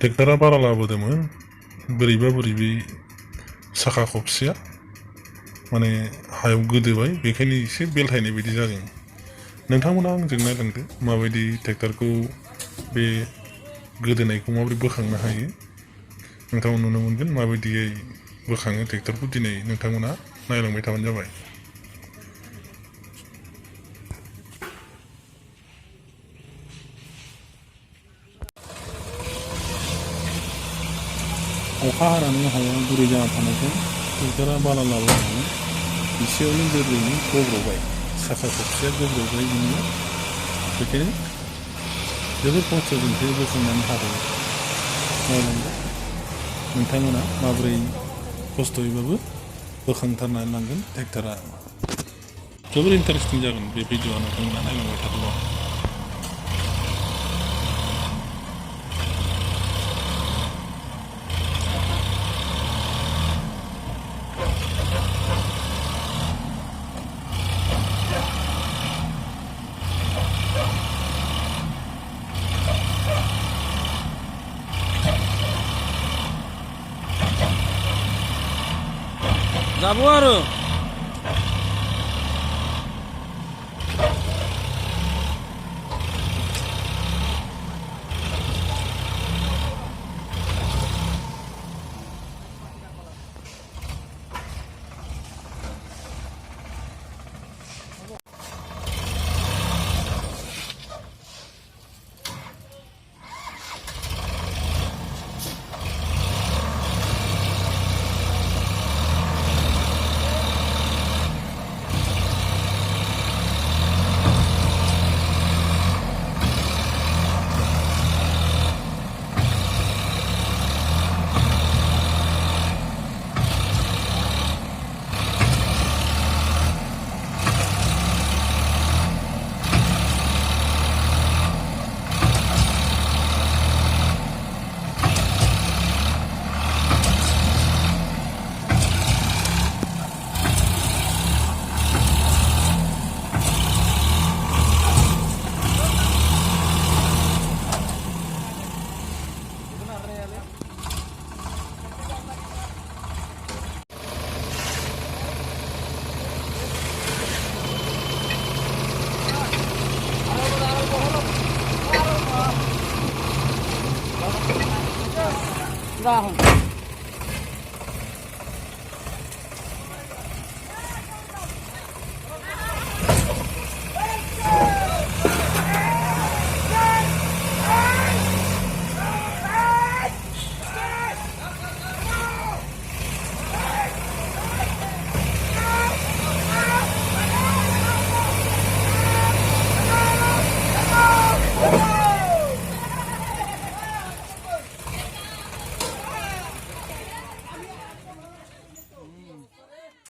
ट्रेक्टरा बारा लाबोदोंमोन बोरैबा बोरैबि साखा खबसेया माने हायाव गोदोबाय बेखायनो एसे बेलथायनाय बायदि जादों नोंथांमोना आंजों नायलांदो माबायदि ट्रेक्टरखौ बे गोदोनायखौ माबोरै बोखांनो हायो नोंथांमोना नुनो मोनगोन माबायदियै बोखाङो ट्रेक्टरखौ दिनै नोंथांमोना नायलांबाय थाबानो जाबाय अखा हानानै हाया गुरै जाना थानायखाय ट्रेक्टरा बाला लाबोनानै एसेयावनो गोरलैयैनो गब्र'बाय साखा खबसेया गब्र'बाय बिनिया बेखायनो जोबोर खस्थ'जोंसो बोखांनानै हाबाय नायलांदो नोंथांमोना माबोरै खस्थ'यैबाबो बोखांथारनानै लांगोन ट्रेक्टरा जोबोर इन्टारेस्टिं जागोन बे भिडिअआ नोंथांमोना नायलांबाय थादोब्ला যাবো আরো রাহুল